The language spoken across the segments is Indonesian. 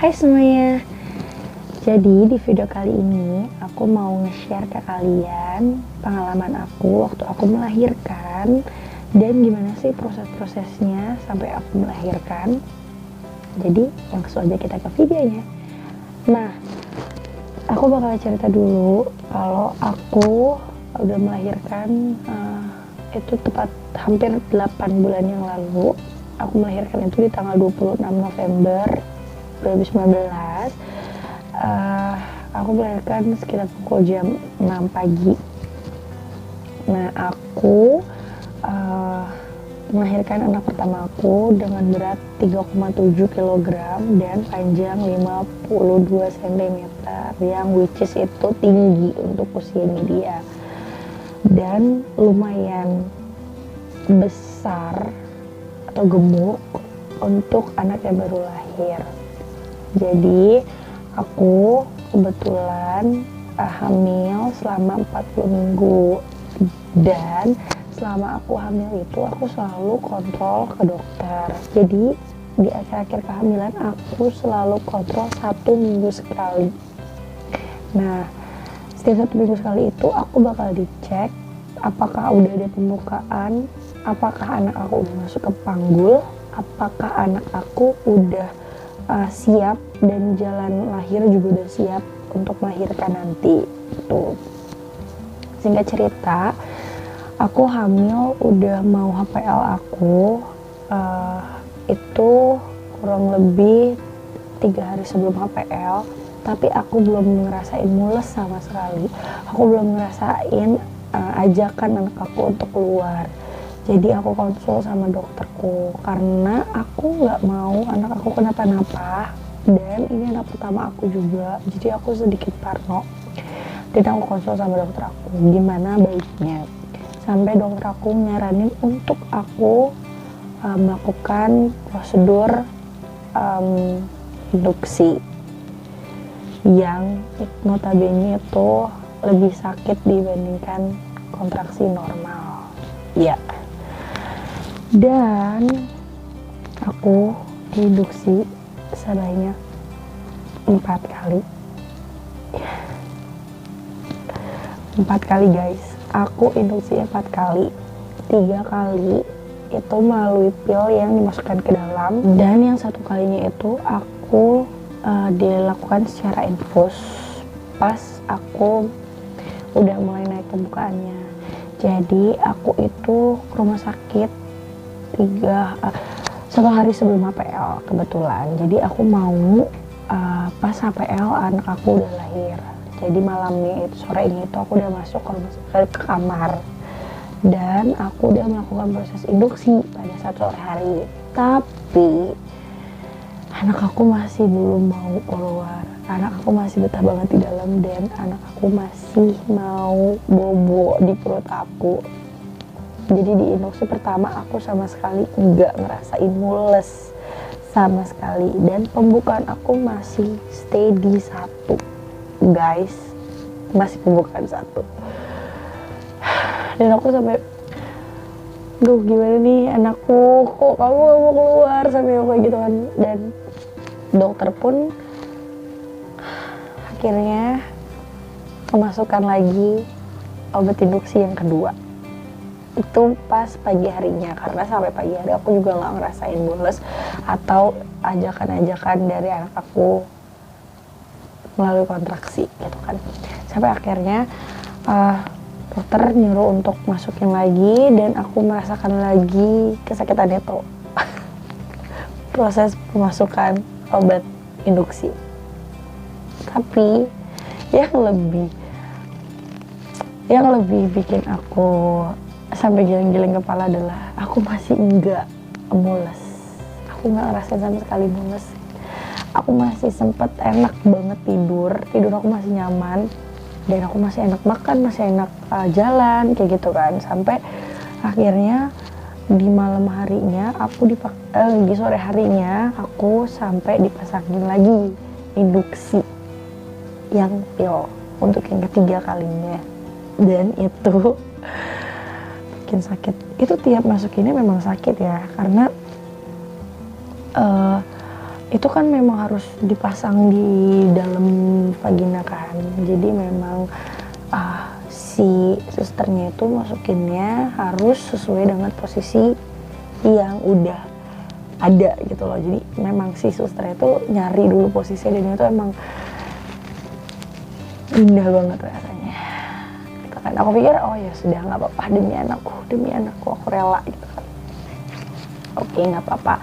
Hai semuanya. Jadi di video kali ini aku mau nge-share ke kalian pengalaman aku waktu aku melahirkan dan gimana sih proses-prosesnya sampai aku melahirkan. Jadi langsung aja kita ke videonya. Nah, aku bakal cerita dulu kalau aku udah melahirkan itu tepat hampir 8 bulan yang lalu. Aku melahirkan itu di tanggal 26 November 2019. Aku melahirkan sekitar pukul jam 6 pagi. Nah, aku melahirkan anak pertama aku dengan berat 3,7 kg dan panjang 52 cm, yang which is itu tinggi untuk usianya dia dan lumayan besar atau gemuk untuk anak yang baru lahir. Jadi aku kebetulan hamil selama 40 minggu, dan selama aku hamil itu aku selalu kontrol ke dokter. Jadi di akhir-akhir kehamilan aku selalu kontrol 1 minggu sekali. Nah, setiap 1 minggu sekali itu aku bakal dicek apakah udah ada pembukaan, apakah anak aku udah masuk ke panggul, apakah anak aku udah siap dan jalan lahir juga udah siap untuk melahirkan nanti. Tuh. Singkat cerita, aku hamil udah mau HPL aku itu kurang lebih 3 hari sebelum HPL, tapi aku belum ngerasain mules sama sekali. Aku belum ngerasain ajakan anak aku untuk keluar. Jadi aku konsul sama dokterku karena aku nggak mau anak aku kenapa-napa, dan ini anak pertama aku juga, jadi aku sedikit parno. Dan aku konsul sama dokter aku gimana baiknya, sampai dokter aku nyaranin untuk aku melakukan prosedur induksi yang notabene itu lebih sakit dibandingkan kontraksi normal ya. Dan aku induksi sebanyak 4 kali. 4 kali guys, aku induksi 4 kali. 3 kali itu melalui pil yang dimasukkan ke dalam, dan yang 1 kalinya itu aku dilakukan secara infus pas aku udah mulai naik pembukaannya. Jadi aku itu ke rumah sakit 1 hari sebelum HPL kebetulan. Jadi aku mau pas HPL anak aku udah lahir. Jadi malamnya itu, sorenya itu aku udah masuk ke kamar dan aku udah melakukan proses induksi pada saat sore hari. Tapi anak aku masih belum mau keluar. Anak aku masih betah banget di dalam, dan anak aku masih mau bobo di perut aku. Jadi di induksi pertama aku sama sekali nggak ngerasain mules sama sekali, dan pembukaan aku masih stay di 1 guys, masih pembukaan 1. Dan aku sampai, duh gimana nih anakku, kok kamu gak mau keluar, sampai kayak gitu kan. Dan dokter pun akhirnya memasukkan lagi obat induksi yang kedua. Itu pas pagi harinya, karena sampai pagi hari aku juga nggak ngerasain mules atau ajakan-ajakan dari anak aku melalui kontraksi gitu kan. Sampai akhirnya dokter nyuruh untuk masukin lagi, dan aku merasakan lagi kesakitan itu. Proses pemasukan obat induksi. Tapi yang lebih bikin aku sampai giling-giling kepala adalah aku masih enggak mules. Aku nggak ngerasain sama sekali mules. Aku masih sempet enak banget tidur aku masih nyaman, dan aku masih enak makan, masih enak jalan kayak gitu kan. Sampai akhirnya di malam harinya di sore harinya aku sampai dipasangin lagi induksi yang pil untuk yang ketiga kalinya, dan itu bikin sakit. Itu tiap masukinnya memang sakit ya, karena itu kan memang harus dipasang di dalam vagina kan, jadi memang si susternya itu masukinnya harus sesuai dengan posisi yang udah ada gitu loh. Jadi memang si suster itu nyari dulu posisinya, dan itu emang indah banget rasanya gitu kan. Aku pikir oh ya sudah, nggak apa-apa, demi anakku aku rela gitu kan. Oke, nggak apa-apa.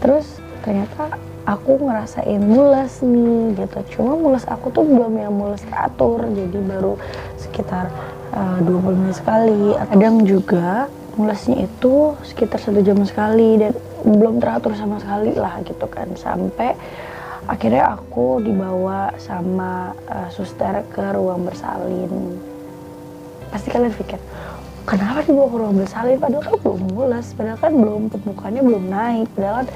Terus ternyata aku ngerasain mules nih gitu. Cuma mules aku tuh belum yang mules teratur, jadi baru sekitar 20 menit sekali. Kadang juga mulesnya itu sekitar 1 jam sekali, dan belum teratur sama sekali lah gitu kan. Sampai akhirnya aku dibawa sama suster ke ruang bersalin. Pasti kalian pikir, kenapa dibawa ke ruang bersalin? Padahal kan belum mules, padahal kan pembukaannya belum naik, padahal kan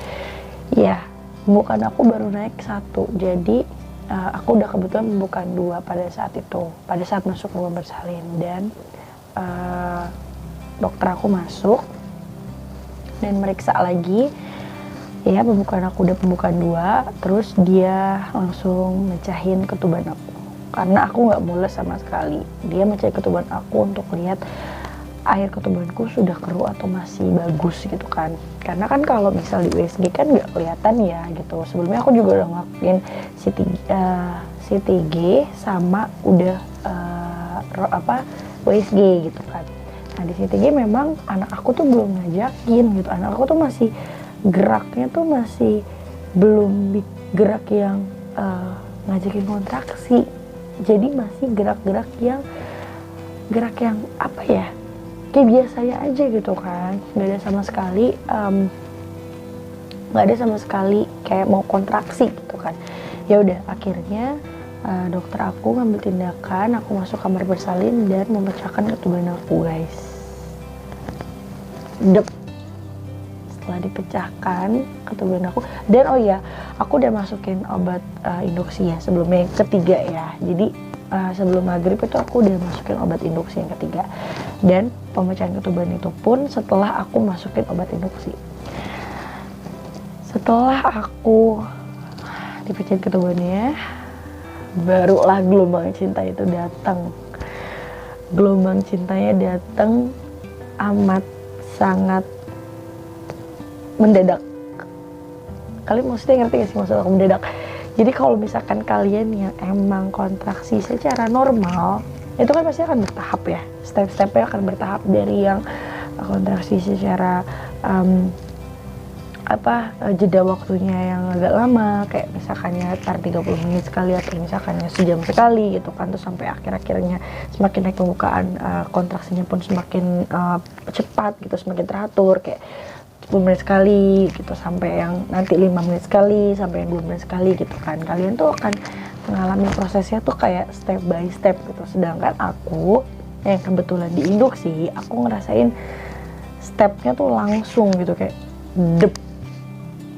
ya pembukaan aku baru naik 1. Jadi aku udah kebetulan pembukaan 2 pada saat itu, pada saat masuk ruang bersalin. Dan dokter aku masuk dan meriksa lagi. Ya, pembukaan aku udah pembukaan 2, terus dia langsung mecahin ketuban aku. Karena aku nggak mules sama sekali. Dia mecahin ketuban aku untuk lihat air ketubanku sudah keruh atau masih bagus gitu kan. Karena kan kalau misal di USG kan nggak kelihatan ya gitu. Sebelumnya aku juga udah ngelakuin CTG sama udah USG gitu kan. Nah di CTG memang anak aku tuh belum ngajakin gitu. Anak aku tuh masih geraknya tuh masih belum gerak yang ngajakin kontraksi. Jadi masih gerak yang apa ya, kayak biasanya aja gitu kan. Nggak ada sama sekali kayak mau kontraksi gitu kan. Ya udah, akhirnya dokter aku ngambil tindakan, aku masuk kamar bersalin dan memecahkan ketuban aku guys. Setelah dipecahkan ketuban aku, dan oh ya, aku udah masukin obat induksi ya sebelumnya, yang ketiga ya. Jadi sebelum maghrib itu aku udah masukin obat induksi yang ketiga, dan pemecahan ketuban itu pun setelah aku masukin obat induksi. Setelah aku dipecahin ketubannya, barulah gelombang cinta itu datang. Gelombang cintanya datang amat sangat mendadak. Kalian maksudnya ngerti gak sih maksud aku mendadak? Jadi kalau misalkan kalian yang emang kontraksi secara normal, itu kan pasti akan bertahap ya. Step-stepnya akan bertahap, dari yang kontraksi secara jeda waktunya yang agak lama, kayak misalkan ya 30 menit sekali atau misalkan sejam sekali gitu kan, terus sampai akhir-akhirnya semakin naik pembukaan kontraksinya pun semakin cepat gitu, semakin teratur, kayak 10 menit sekali gitu, sampai yang nanti 5 menit sekali, sampai yang 2 menit sekali gitu kan. Kalian tuh akan mengalami prosesnya tuh kayak step by step gitu. Sedangkan aku yang kebetulan di induksi, aku ngerasain stepnya tuh langsung gitu, kayak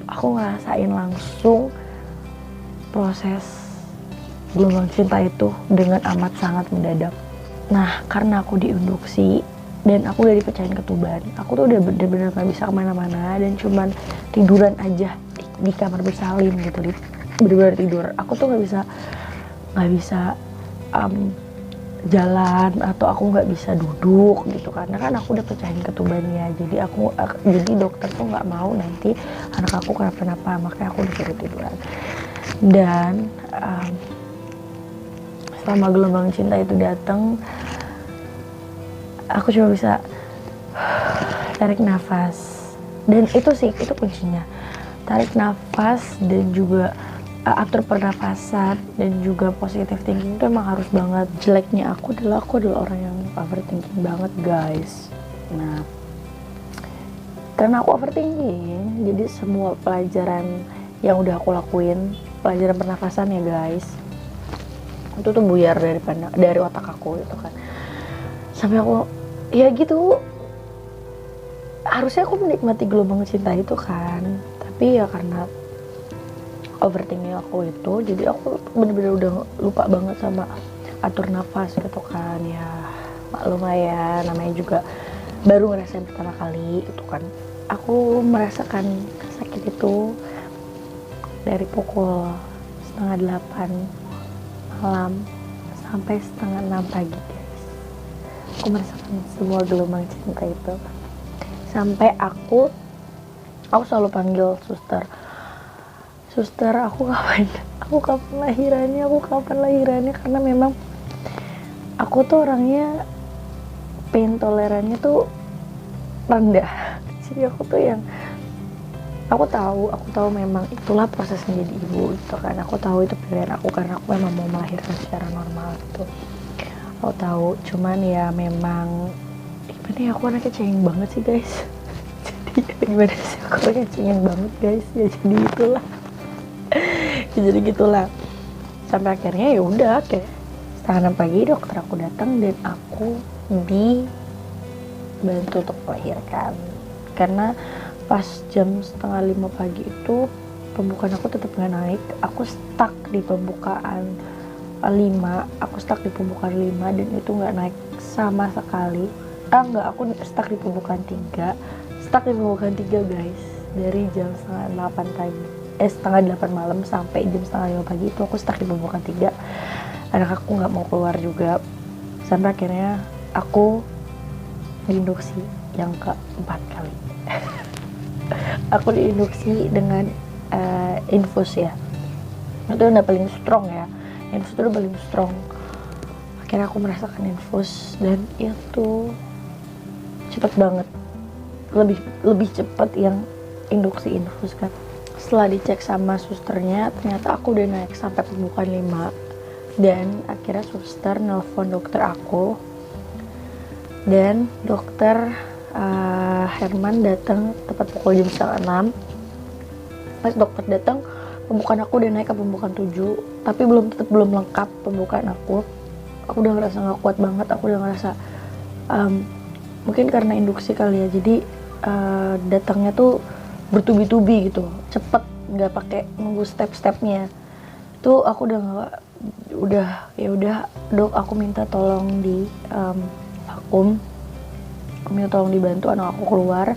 aku ngerasain langsung proses gelombang cinta itu dengan amat sangat mendadak. Nah, karena aku diinduksi dan aku udah dipecahin ketuban, aku tuh udah bener-bener gak bisa kemana-mana dan cuman tiduran aja di kamar bersalin gitu, bener-bener tidur. Aku tuh gak bisa jalan, atau aku nggak bisa duduk gitu, karena kan aku udah pecahin ketubannya. Jadi dokter tuh nggak mau nanti anak aku kenapa-napa, makanya aku disuruh tiduran. Dan selama gelombang cinta itu datang, aku cuma bisa tarik nafas, dan itu kuncinya, tarik nafas dan juga atur pernapasan dan juga positive thinking itu emang harus banget. Jeleknya aku adalah orang yang overthinking banget guys. Nah, karena aku overthinking, jadi semua pelajaran yang udah aku lakuin, pelajaran pernapasan ya guys, itu tuh buyar dari otak aku gitu kan. Sampai aku ya gitu, harusnya aku menikmati gelombang cinta itu kan, tapi ya karena overthinking aku itu, jadi aku bener-bener udah lupa banget sama atur nafas gitu kan. Ya maklum lah ya, namanya juga baru ngerasain pertama kali gitu kan. Aku merasakan sakit itu dari pukul setengah 8 malam sampai setengah 6 pagi guys. Aku merasakan semua gelombang cinta itu. Sampai aku selalu panggil suster, aku kapan lahirannya, karena memang aku tuh orangnya pain tolerannya tuh rendah. Jadi aku tuh yang aku tahu memang itulah proses menjadi ibu gitu kan. Aku tahu itu pilihan aku karena aku memang mau melahirkan secara normal gitu. Aku tahu, cuman ya memang gimana ya, aku anaknya cengeng banget sih guys. Jadi gimana sih, aku anaknya cengeng banget guys. Ya jadi gitulah. Sampai akhirnya ya udah, kayak setengah 6 pagi dokter aku datang dan aku dibantu untuk melahirkan. Karena pas jam setengah 5 pagi itu pembukaan aku tetap nggak naik. Aku stuck di pembukaan 5 dan itu nggak naik sama sekali. Aku stuck di pembukaan 3 guys. Dari jam setengah 8 malam sampai jam setengah 5 pagi itu aku stuck di pembukaan 3. Anak aku nggak mau keluar juga, sampai akhirnya aku diinduksi yang keempat kali. Aku diinduksi dengan infus ya, itu udah paling strong ya, infus itu udah paling strong. Akhirnya aku merasakan infus dan itu cepet banget, lebih cepat yang induksi infus kan. Setelah dicek sama susternya, ternyata aku udah naik sampai pembukaan 5. Dan akhirnya suster nelpon dokter aku, dan dokter Herman datang tepat pukul jam setengah 6. Pas dokter datang, pembukaan aku udah naik ke pembukaan 7, tapi belum lengkap pembukaan aku. Aku udah ngerasa gak kuat banget, aku udah ngerasa mungkin karena induksi kali ya, jadi datangnya tuh bertubi-tubi gitu, cepet, nggak pakai nunggu step-stepnya. Tuh aku udah dok, aku minta tolong di vakum, aku minta tolong dibantu anak aku keluar.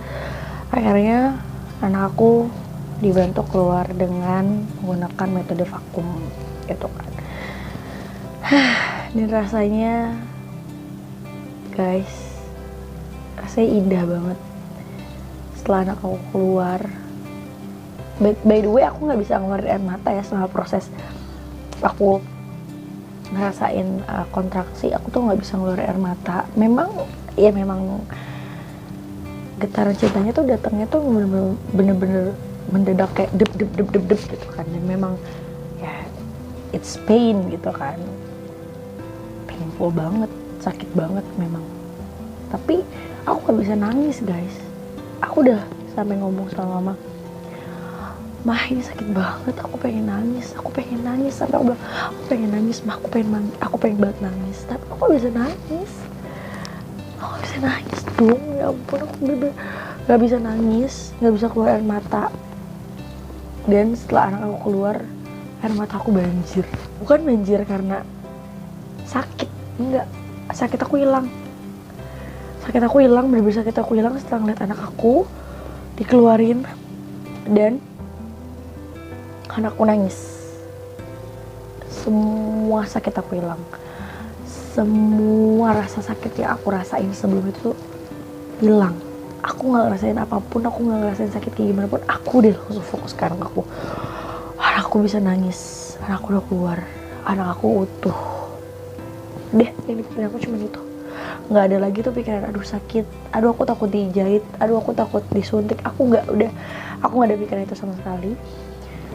Akhirnya anak aku dibantu keluar dengan menggunakan metode vakum gitu kan. Dan rasanya guys, rasanya indah banget setelah anak aku keluar. By the way, aku nggak bisa ngeluarin air mata ya selama proses aku ngerasain kontraksi. Aku tuh nggak bisa ngeluarin air mata. Memang getaran cintanya tuh datangnya tuh bener-bener mendadak, kayak dep gitu kan. Dan memang ya it's pain gitu kan, painful banget, sakit banget memang. Tapi aku nggak bisa nangis guys. Aku udah sampai ngomong sama mama, "Mah, ini sakit banget, aku pengen nangis sampai aku bilang, aku pengen nangis mah, aku pengen banget nangis, tapi aku gak bisa nangis dong, ya ampun, aku bener-bener gak bisa nangis, gak bisa keluar air mata." Dan setelah anak aku keluar, air mata aku banjir. Bukan banjir karena sakit, enggak, sakit aku hilang, bener-bener sakit aku hilang setelah ngeliat anak aku dikeluarin dan anakku nangis. Semua sakit aku hilang, semua rasa sakit yang aku rasain sebelum itu hilang. Aku nggak ngerasain apapun, aku nggak ngerasain sakit kayak gimana pun. Aku deh langsung fokus sekarang anakku bisa nangis, anakku udah keluar, anak aku utuh. Deh, yang dipikirin aku cuma itu. Nggak ada lagi tuh pikiran aduh sakit, aduh aku takut dijahit, aduh aku takut disuntik. Aku nggak ada pikiran itu sama sekali.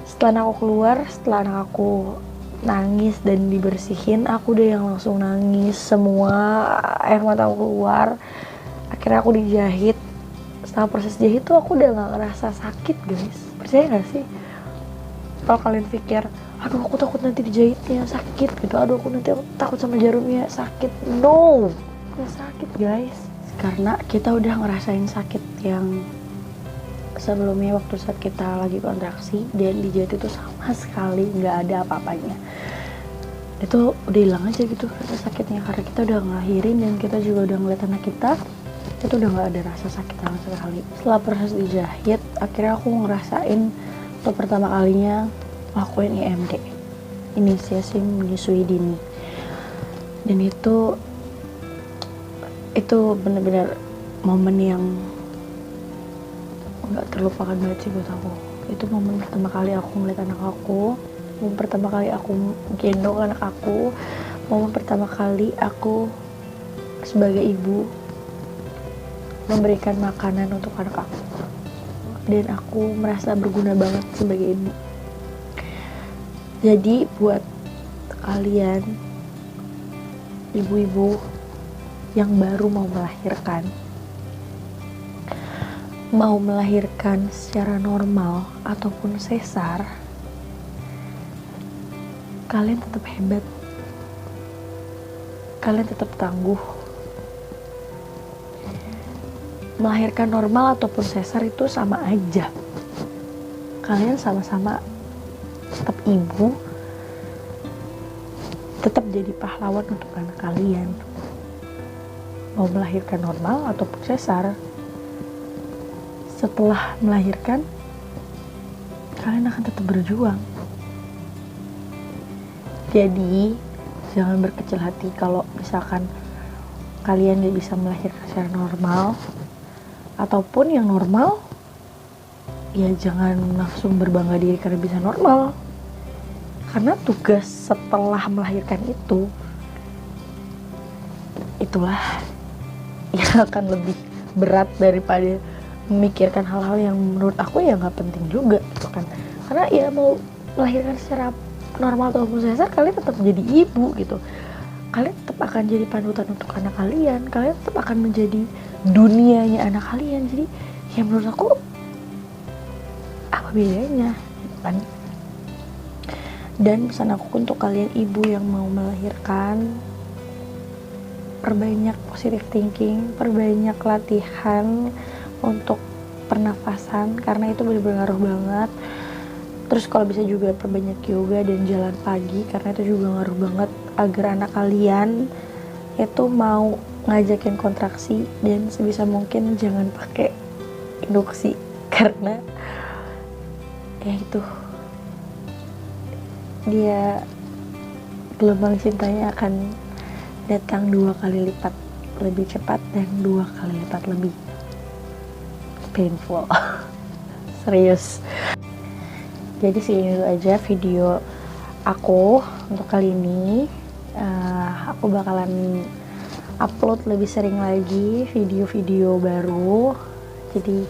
Setelah anak aku keluar, setelah anak aku nangis dan dibersihin, aku udah yang langsung nangis, semua air mata aku keluar. Akhirnya aku dijahit. Setelah proses jahit tuh aku udah gak ngerasa sakit guys. Percaya gak sih? Kalau kalian pikir, aduh aku takut nanti dijahitnya sakit gitu, aduh aku nanti takut sama jarumnya sakit. No, gak sakit guys. Karena kita udah ngerasain sakit yang sebelumnya waktu saat kita lagi kontraksi, dan dijahit itu sama sekali gak ada apa-apanya. Itu udah hilang aja gitu rasa sakitnya, karena kita udah ngelahirin dan kita juga udah ngeliat anak kita, itu udah gak ada rasa sakit sama sekali. Setelah proses dijahit, akhirnya aku ngerasain Untuk pertama kalinya lakuin IMD, inisiasi menyusui dini, dan itu benar-benar momen yang nggak terlupakan banget sih buat aku. Itu momen pertama kali aku ngeliat anak aku, momen pertama kali aku gendong anak aku, momen pertama kali aku sebagai ibu memberikan makanan untuk anak aku, dan aku merasa berguna banget sebagai ibu. Jadi buat kalian ibu-ibu yang baru mau melahirkan secara normal ataupun sesar, kalian tetap hebat, kalian tetap tangguh. Melahirkan normal ataupun sesar itu sama aja, kalian sama-sama tetap ibu, tetap jadi pahlawan untuk anak kalian. Mau melahirkan normal ataupun sesar, setelah melahirkan kalian akan tetap berjuang. Jadi jangan berkecil hati kalau misalkan kalian gak bisa melahirkan secara normal, ataupun yang normal, ya jangan langsung berbangga diri karena bisa normal, karena tugas setelah melahirkan itulah yang akan lebih berat daripada memikirkan hal-hal yang menurut aku ya nggak penting juga gitu kan. Karena ya mau melahirkan secara normal ataupun sesar, kalian tetap jadi ibu gitu, kalian tetap akan jadi panutan untuk anak kalian, kalian tetap akan menjadi dunianya anak kalian. Jadi ya menurut aku apa bedanya kan. Dan pesan aku untuk kalian ibu yang mau melahirkan, perbanyak positive thinking, perbanyak latihan untuk pernafasan, karena itu benar-benar ngaruh banget. Terus kalau bisa juga perbanyak yoga dan jalan pagi, karena itu juga ngaruh banget agar anak kalian itu mau ngajakin kontraksi, dan sebisa mungkin jangan pakai induksi, karena ya itu dia gelombang cintanya akan datang 2 kali lipat lebih cepat dan 2 kali lipat lebih painful. Serius. Jadi segini dulu aja video aku untuk kali ini. Aku bakalan upload lebih sering lagi video-video baru. Jadi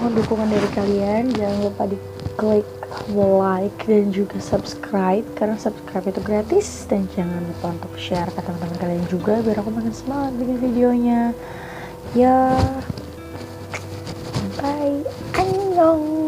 mohon dukungan dari kalian. Jangan lupa di klik like dan juga subscribe, karena subscribe itu gratis. Dan jangan lupa untuk share ke teman-teman kalian juga biar aku makin semangat bikin videonya ya. Bye, annyeong.